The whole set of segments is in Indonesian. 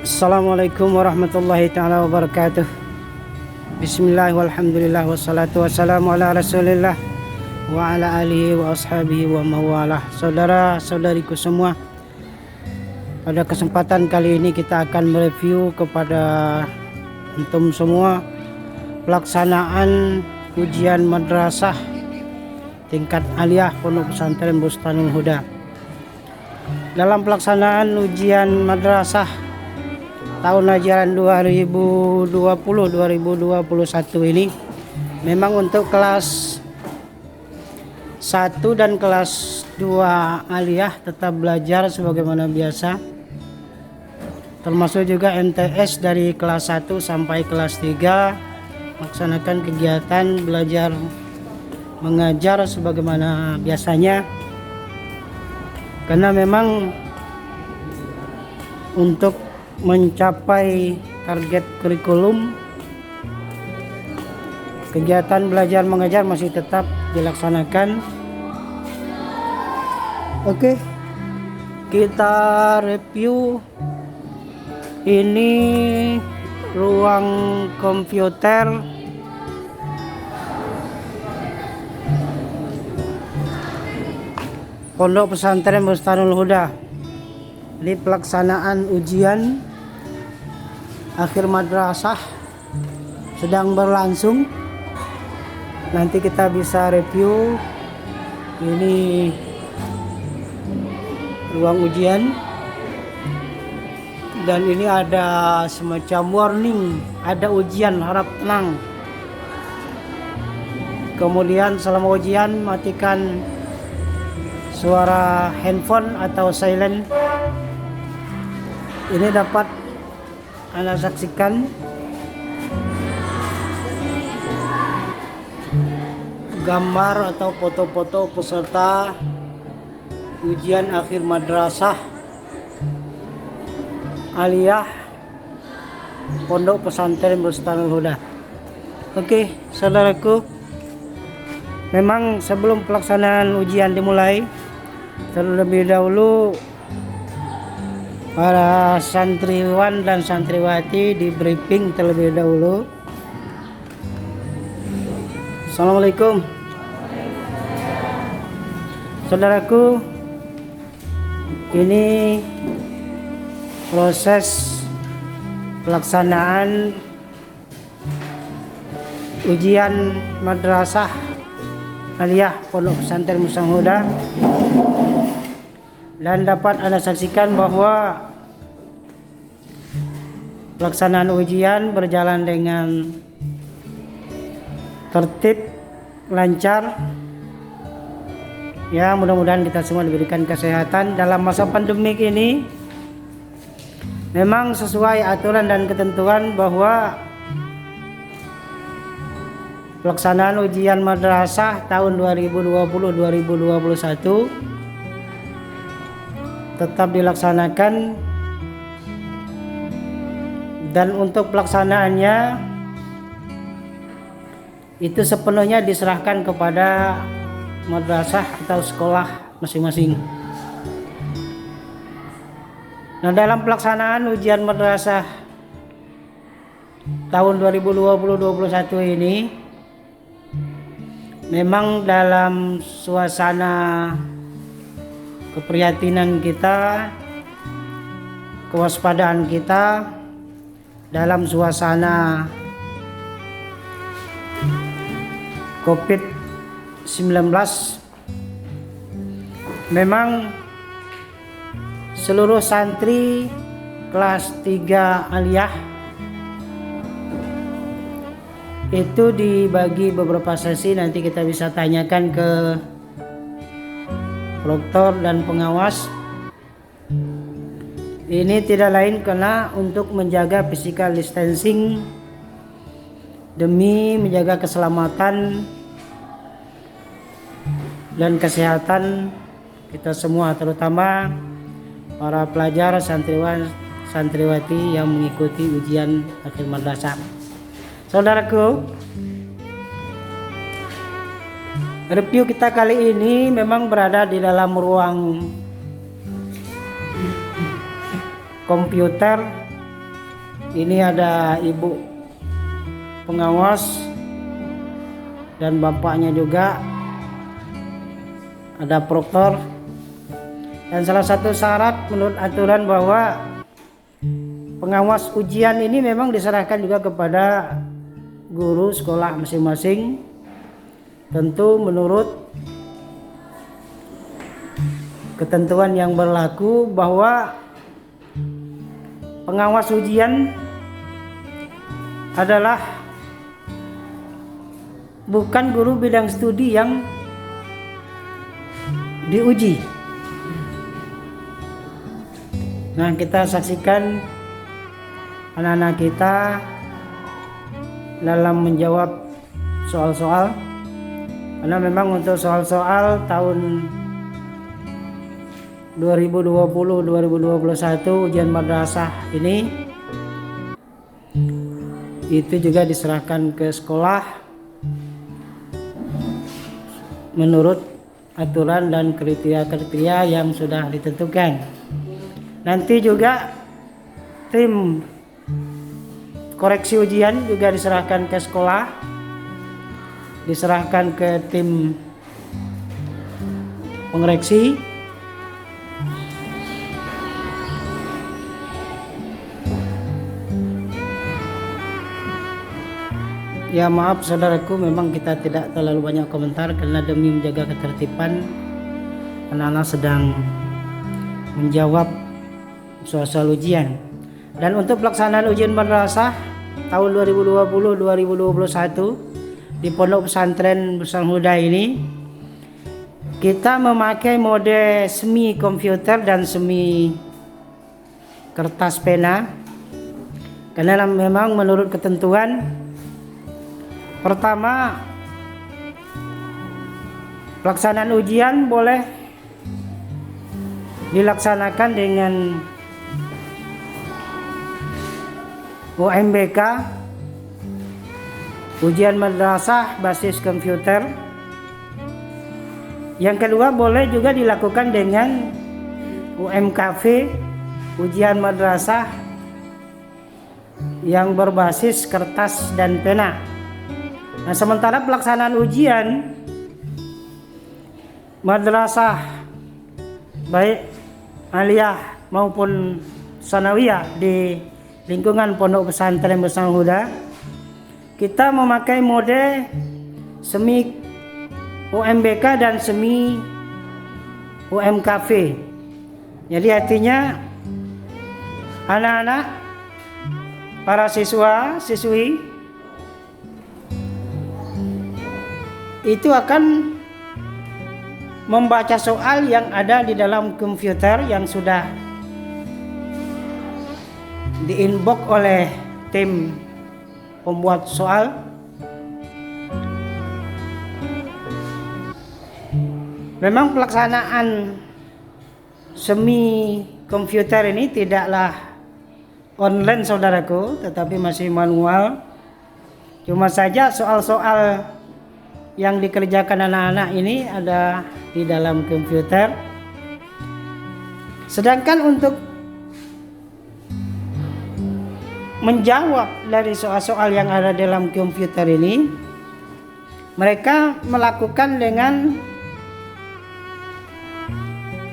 Assalamualaikum warahmatullahi ta'ala wabarakatuh. Bismillah walhamdulillah wassalatu wassalamu ala rasulillah wa ala alihi wa ashabihi wa mawalah. Saudara-saudariku semua, pada kesempatan kali ini kita akan mereview kepada antum semua pelaksanaan ujian madrasah tingkat aliyah Pondok Pesantren Bustanul Huda. Dalam pelaksanaan ujian madrasah tahun ajaran 2020-2021 ini memang untuk kelas 1 dan kelas 2 aliyah tetap belajar sebagaimana biasa, termasuk juga MTS dari kelas 1 sampai kelas 3 melaksanakan kegiatan belajar mengajar sebagaimana biasanya, karena memang untuk mencapai target kurikulum, kegiatan belajar mengajar masih tetap dilaksanakan. Oke, kita review. Ini ruang komputer Pondok Pesantren Bustanul Huda. Ini pelaksanaan ujian akhir madrasah sedang berlangsung. Nanti kita bisa review. Ini ruang ujian, dan ini ada semacam warning, ada ujian, harap tenang. Kemudian selama ujian matikan suara handphone atau silent. Ini dapat Anda saksikan gambar atau foto-foto peserta ujian akhir madrasah aliyah Pondok Pesantren Bustanul Huda. Oke, saudaraku, memang sebelum pelaksanaan ujian dimulai, terlebih dahulu para santriwan dan santriwati di briefing terlebih dahulu. Assalamualaikum. Saudaraku, ini proses pelaksanaan ujian madrasah aliyah Pondok Pesantren Bustanul Huda, dan dapat Anda saksikan bahwa pelaksanaan ujian berjalan dengan tertib, lancar. Ya, mudah-mudahan kita semua diberikan kesehatan dalam masa pandemik ini. Memang sesuai aturan dan ketentuan bahwa pelaksanaan ujian madrasah tahun 2020-2021 tetap dilaksanakan, dan untuk pelaksanaannya itu sepenuhnya diserahkan kepada madrasah atau sekolah masing-masing. Nah, dalam pelaksanaan ujian madrasah tahun 2020-2021 ini memang dalam suasana keprihatinan kita, kewaspadaan kita, dalam suasana COVID-19, memang seluruh santri kelas 3 aliyah itu dibagi beberapa sesi. Nanti kita bisa tanyakan ke proktor dan pengawas. Ini tidak lain karena untuk menjaga physical distancing, demi menjaga keselamatan dan kesehatan kita semua, terutama para pelajar, santriwan, santriwati yang mengikuti ujian akhir madrasah. Saudaraku, review kita kali ini memang berada di dalam ruang komputer Ini ada ibu pengawas dan bapaknya juga, ada proktor. Dan salah satu syarat menurut aturan bahwa pengawas ujian ini memang diserahkan juga kepada guru sekolah masing-masing, tentu menurut ketentuan yang berlaku bahwa pengawas ujian adalah bukan guru bidang studi yang diuji. Nah, kita saksikan anak-anak kita dalam menjawab soal-soal, karena memang untuk soal-soal tahun 2020-2021 ujian madrasah ini itu juga diserahkan ke sekolah menurut aturan dan kriteria-kriteria yang sudah ditentukan. Nanti juga tim koreksi ujian juga diserahkan ke sekolah, diserahkan ke tim pengoreksi. Ya maaf saudaraku, memang kita tidak terlalu banyak komentar karena demi menjaga ketertiban anak-anak sedang menjawab soal-soal ujian. Dan untuk pelaksanaan ujian madrasah tahun 2020-2021 di Pondok Pesantren Bersang Huda ini, kita memakai mode semi komputer dan semi kertas pena, karena memang menurut ketentuan pertama, pelaksanaan ujian boleh dilaksanakan dengan UMBK, ujian madrasah basis komputer. Yang kedua, boleh juga dilakukan dengan UMKV, ujian madrasah yang berbasis kertas dan pena. Nah, sementara pelaksanaan ujian madrasah baik aliyah maupun sanawiyah di lingkungan Pondok Pesantren Bersang Huda, kita memakai mode semi UMBK dan semi UMKV. Jadi artinya anak-anak, para siswa-siswi itu akan membaca soal yang ada di dalam komputer yang sudah di-inbox oleh tim pembuat soal. Memang pelaksanaan semi komputer ini tidaklah online saudaraku, tetapi masih manual. Cuma saja soal-soal yang dikerjakan anak-anak ini ada di dalam komputer. Sedangkan untuk menjawab dari soal-soal yang ada dalam komputer ini, mereka melakukan dengan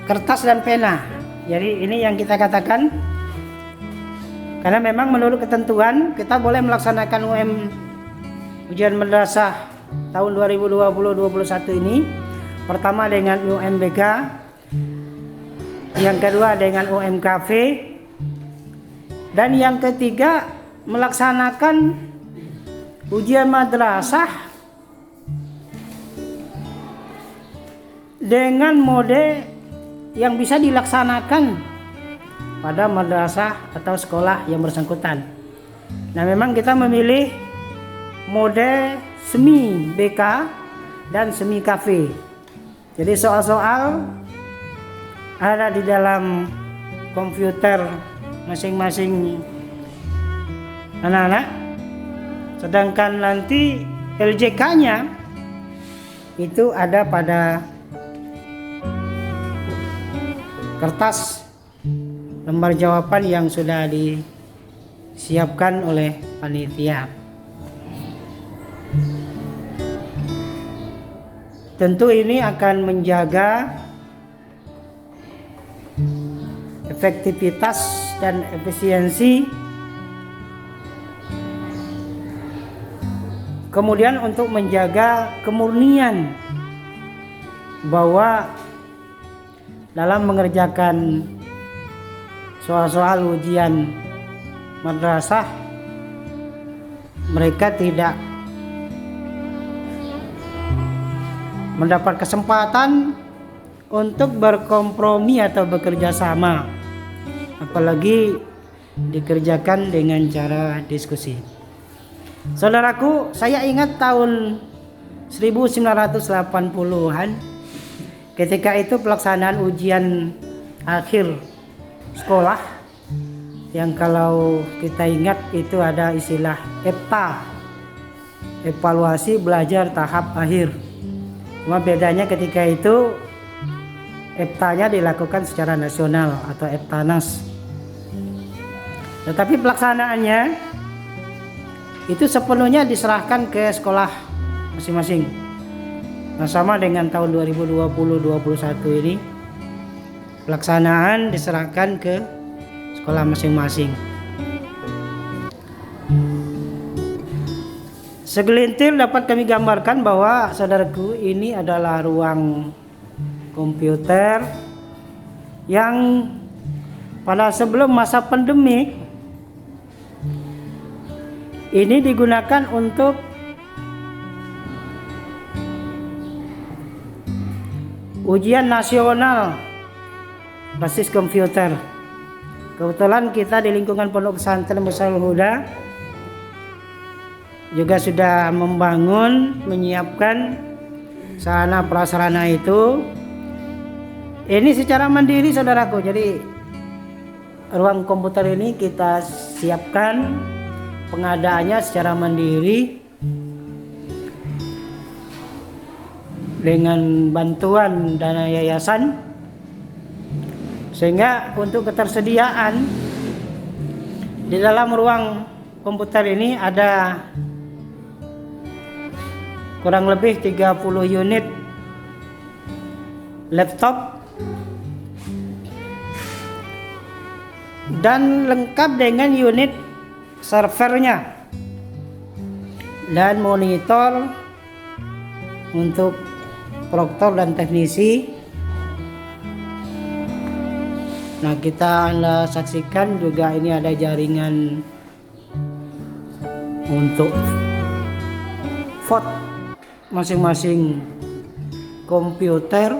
kertas dan pena. Jadi ini yang kita katakan, karena memang menurut ketentuan kita boleh melaksanakan ujian madrasah tahun 2020-2021 ini, pertama dengan UMBK, yang kedua dengan UMKV, dan yang ketiga melaksanakan ujian madrasah dengan mode yang bisa dilaksanakan pada madrasah atau sekolah yang bersangkutan. Nah, memang kita memilih mode semi BK dan semi KV. Jadi soal-soal ada di dalam komputer masing-masing anak-anak, sedangkan nanti LJK-nya itu ada pada kertas lembar jawaban yang sudah siapkan oleh panitia. Tentu ini akan menjaga efektivitas dan efisiensi. Kemudian untuk menjaga kemurnian bahwa dalam mengerjakan soal-soal ujian madrasah mereka tidak mendapat kesempatan untuk berkompromi atau bekerja sama, apalagi dikerjakan dengan cara diskusi. Saudaraku, saya ingat tahun 1980-an ketika itu pelaksanaan ujian akhir sekolah yang kalau kita ingat itu ada istilah EBTA, evaluasi belajar tahap akhir. Cuma bedanya ketika itu EBTA-nya dilakukan secara nasional atau EBTANAS. Tetapi pelaksanaannya itu sepenuhnya diserahkan ke sekolah masing-masing. Nah, sama dengan tahun 2020-2021 ini pelaksanaan diserahkan ke sekolah masing-masing. Segelintir dapat kami gambarkan bahwa saudaraku ini adalah ruang komputer yang pada sebelum masa pandemik ini digunakan untuk ujian nasional basis komputer. Kebetulan kita di lingkungan Pondok Pesantren Musyawarah Huda juga sudah membangun, menyiapkan sarana prasarana itu. Ini secara mandiri saudaraku. Jadi ruang komputer ini kita siapkan pengadaannya secara mandiri dengan bantuan dana yayasan, sehingga untuk ketersediaan di dalam ruang komputer ini ada kurang lebih 30 unit laptop dan lengkap dengan unit servernya dan monitor untuk proktor dan teknisi. Nah, kita Anda saksikan juga ini ada jaringan untuk vote masing-masing komputer.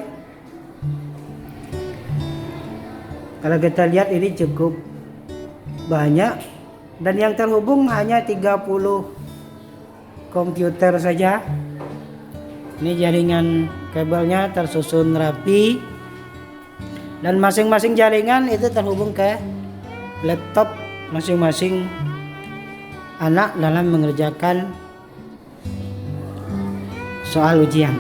Kalau kita lihat ini cukup banyak. Dan yang terhubung hanya 30 komputer saja. Ini jaringan kabelnya tersusun rapi. Dan masing-masing jaringan itu terhubung ke laptop masing-masing anak dalam mengerjakan soal ujian.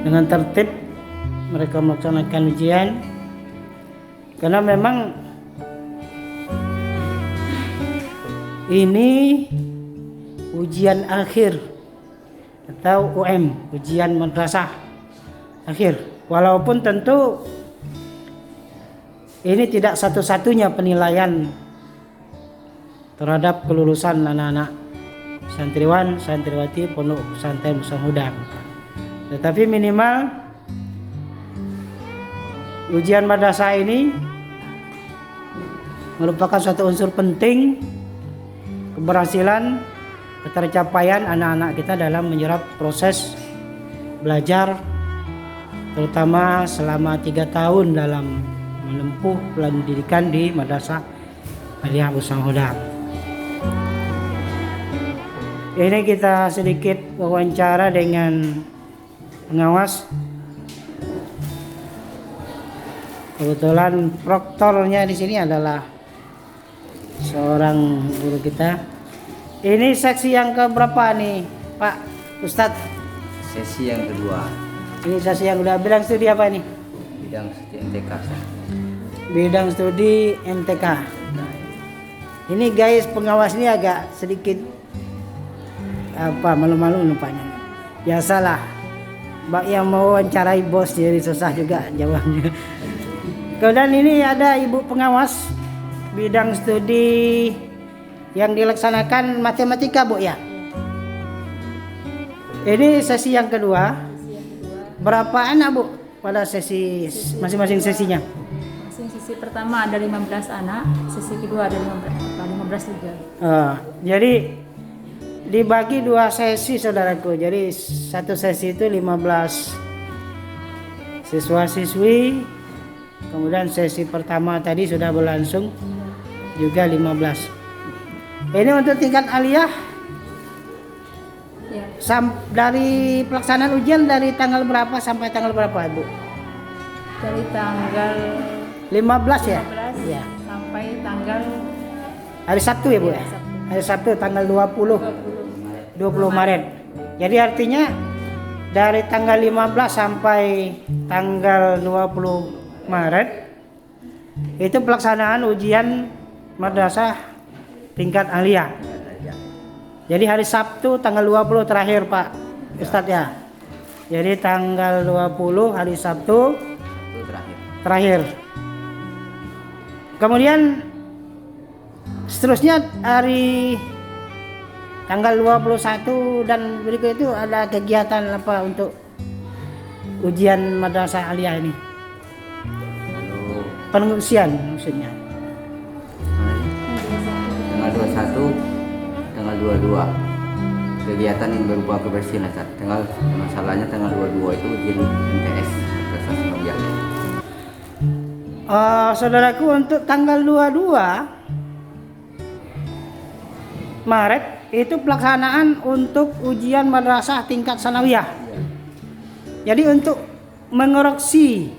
Dengan tertib mereka melaksanakan ujian, karena memang ini ujian akhir atau UM, ujian madrasah akhir. Walaupun tentu ini tidak satu-satunya penilaian terhadap kelulusan anak-anak santriwan, santriwati Pondok Pesantren Musyawarah Huda. Tetapi minimal ujian madrasah ini merupakan suatu unsur penting keberhasilan, ketercapaian anak-anak kita dalam menyerap proses belajar, terutama selama 3 tahun dalam menempuh pendidikan di Madrasah Aliyah Musyawarah Huda. Ini kita sedikit wawancara dengan pengawas. Kebetulan proktornya di sini adalah seorang guru kita. Ini seksi yang keberapa nih, Pak Ustadz? Sesi yang kedua. Ini sesi yang udah bilang studi apa nih? bidang studi MTK. Bidang studi MTK. Ini guys, pengawas ini agak sedikit malu-malu nampaknya. Biasalah, Mbak yang mau wawancarai bos jadi susah juga jawabnya. Kemudian ini ada ibu pengawas bidang studi yang dilaksanakan matematika, Bu ya. Ini sesi yang kedua. Berapa anak, Bu, pada sesi masing-masing sesinya? Sesi pertama ada 15 anak, sesi kedua ada 15 juga. Jadi dibagi 2 sesi, saudaraku. Jadi satu sesi itu 15 siswa-siswi. Kemudian sesi pertama tadi sudah berlangsung juga 15. Ini untuk tingkat aliyah. Ya. Dari pelaksanaan ujian dari tanggal berapa sampai tanggal berapa, Ibu? Dari tanggal 15 ya? 15 Ya. sampai tanggal Hari Sabtu ya, Bu ya? Sabtu. Hari Sabtu tanggal 20 Maret. Jadi artinya dari tanggal 15 sampai tanggal 20 Maret itu pelaksanaan ujian madrasah tingkat aliyah. Jadi hari Sabtu tanggal 20 terakhir, Pak Ustadz ya. Jadi tanggal 20 hari Sabtu terakhir. Kemudian seterusnya hari tanggal 21 dan berikut itu ada kegiatan apa untuk ujian madrasah aliyah ini? Pengungsian maksudnya. Tanggal 21, tanggal 22 kegiatan yang berupa kebersihan. Masalahnya tanggal 22 itu ujian MTS madrasah Sanawiyah. Saudaraku, untuk tanggal 22 Maret itu pelaksanaan untuk ujian madrasah tingkat sanawiyah. Jadi untuk mengoreksi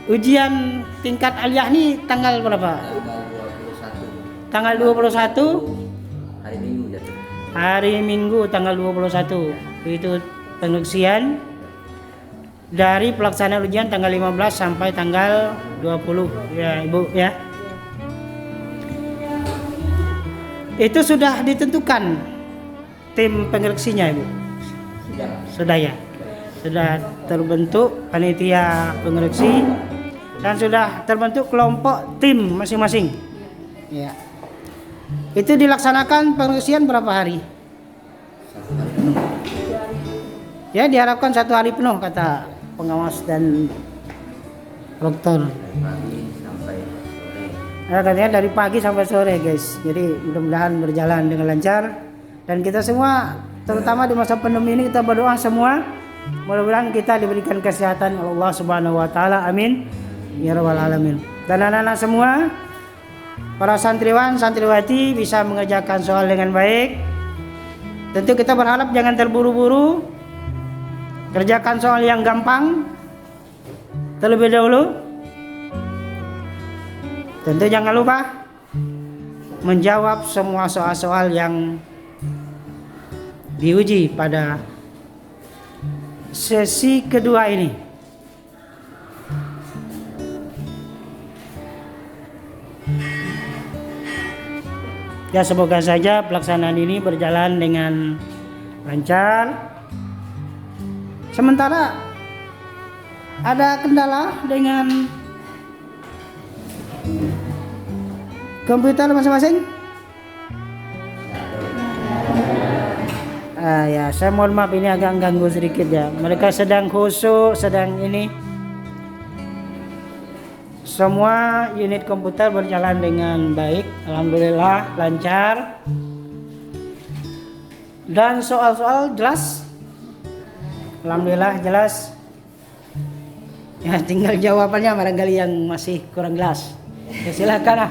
ujian tingkat aliyah ini tanggal berapa? Tanggal 21 hari Minggu jatuh. Hari Minggu tanggal 21 itu pengujian dari pelaksanaan ujian tanggal 15 sampai tanggal 20 ya, Ibu ya. Itu sudah ditentukan tim pengoreksinya, Ibu? Sudah ya. Sudah terbentuk panitia pengoreksi dan sudah terbentuk kelompok tim masing-masing. Ya. Itu dilaksanakan pengoreksian berapa hari? Ya, diharapkan 1 hari penuh kata pengawas dan dokter. Dari pagi sampai sore. Katanya dari pagi sampai sore, guys. Jadi mudah-mudahan berjalan dengan lancar dan kita semua, terutama di masa pandemi ini, kita berdoa semua mudah-mudahan kita diberikan kesehatan oleh Allah Subhanahu wa taala. Amin ya rabbal alamin. Dan anak-anak semua, para santriwan, santriwati bisa mengerjakan soal dengan baik. Tentu kita berharap jangan terburu-buru. Kerjakan soal yang gampang terlebih dahulu. Tentu jangan lupa menjawab semua soal-soal yang diuji pada sesi kedua ini. Ya, semoga saja pelaksanaan ini berjalan dengan lancar. Sementara ada kendala dengan komputer masing-masing? Ya, saya mohon maaf ini agak ganggu sedikit ya. Mereka sedang khusyuk, sedang ini. Semua unit komputer berjalan dengan baik, alhamdulillah lancar. Dan soal-soal jelas, alhamdulillah jelas. Ya, tinggal jawabannya barangkali yang masih kurang jelas. Ya, silakan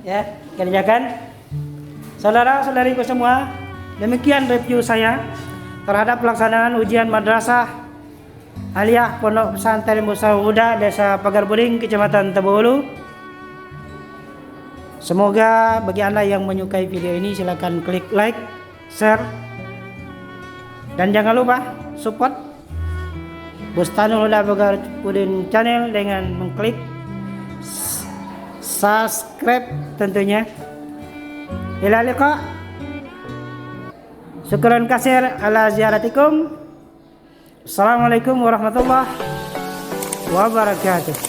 ya, kerjakan. Saudara-saudariku semua, demikian review saya terhadap pelaksanaan ujian madrasah aliyah Pondok Pesantren Musa Desa Pagar Buring, Kecamatan Tebolu. Semoga bagi Anda yang menyukai video ini silakan klik like, share, dan jangan lupa support Bustanul Huda Bagarudin channel dengan mengklik subscribe tentunya. Ila liqa. Syukran kasir ala ziaratikum. Assalamualaikum warahmatullahi wabarakatuh.